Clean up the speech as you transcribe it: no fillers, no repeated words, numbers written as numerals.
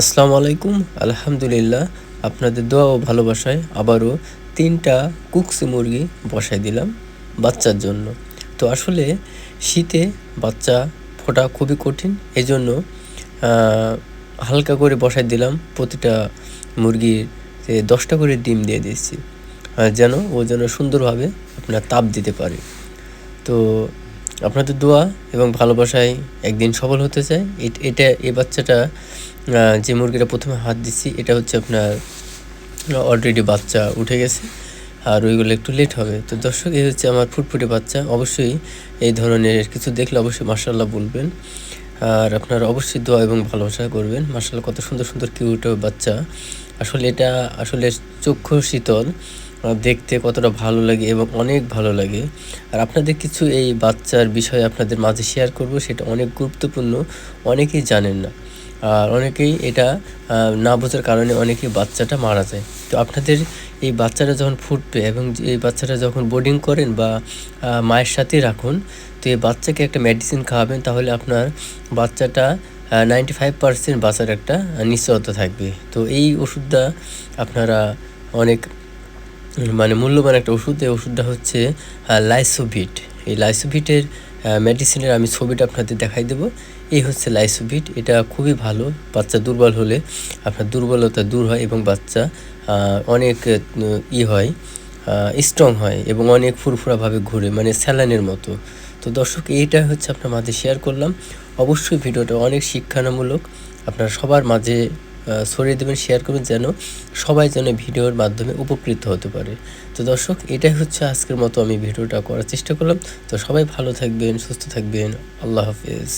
আসসালামু আলাইকুম। আলহামদুলিল্লাহ, আপনাদের দোয়া ও ভালোবাসায় আবারও ৩টা কুকসি মুরগি বসায় দিলাম বাচ্চার জন্য। তো আসলে শীতে বাচ্চা ফোটা খুবই কঠিন। এজন্য হালকা করে বসায় দিলাম। প্রতিটা মুরগির ১০টা করে ডিম দিয়ে দিচ্ছি, যেন ও যেন সুন্দরভাবে আপনার তাপ দিতে পারে। তো আপনাদের দোয়া এবং ভালোবাসায় একদিন সফল হতে চাই। এই বাচ্চাটা, যে মুরগিটা প্রথমে হাত দিচ্ছি, এটা হচ্ছে আপনার অলরেডি বাচ্চা উঠে গেছে, আর ওইগুলো একটু লেট হবে। তো দর্শক, এই হচ্ছে আমার ফুটফুটে বাচ্চা। অবশ্যই এই ধরনের কিছু দেখলে অবশ্যই মাশাআল্লাহ বলবেন, আর আপনারা অবশ্যই দোয়া এবং ভালোবাসা করবেন। মাশাআল্লাহ, কত সুন্দর সুন্দর কিউট বাচ্চা। আসলে এটা আসলে চক্ষু শীতল, দেখতে কতটা ভালো লাগে এবং অনেক ভালো লাগে। আর আপনাদের কিছু এই বাচ্চার বিষয়ে আপনাদের মাঝে শেয়ার করব, সেটা অনেক গুরুত্বপূর্ণ, অনেকেই জানেন না। আর অনেকেই এটা না বোঝার কারণে অনেকেই বাচ্চাটা মারা যায়। তো আপনাদের এই বাচ্চাটা যখন ফুটবে এবং এই বাচ্চাটা যখন বোর্ডিং করেন বা মায়ের সাথেই রাখুন, তো এই বাচ্চাকে একটা মেডিসিন খাওয়াবেন, তাহলে আপনার বাচ্চাটা 95% বাঁচার একটা নিশ্চয়তা থাকবে। তো এই ওষুধটা আপনারা অনেক মূল্যবান একটা ওষুধ। এই ওষুধটা হচ্ছে লাইসোভিট। এই লাইসোভিটের মেডিসিনের আমি ছবিটা আপনাদের দেখাই দেবো। এই হচ্ছে লাইসোভিট। এটা খুবই ভালো। বাচ্চা দুর্বল হলে আপনার দুর্বলতা দূর হয় এবং বাচ্চা অনেক হয়, স্ট্রং হয় এবং অনেক ফুরফুরাভাবে ঘুরে, স্যালাইনের মতো। তো দর্শক, এইটা হচ্ছে আপনার মাঝে শেয়ার করলাম। অবশ্যই ভিডিওটা অনেক শিক্ষামূলক, আপনারা সবার মাঝে ছড়িয়ে দেবেন, শেয়ার করবেন, যেন সবাই যেন ভিডিওর মাধ্যমে উপকৃত হতে পারে। তো দর্শক, এটাই হচ্ছে আজকের মতো আমি ভিডিওটা করার চেষ্টা করলাম। তো সবাই ভালো থাকবেন, সুস্থ থাকবেন। আল্লাহ হাফেজ।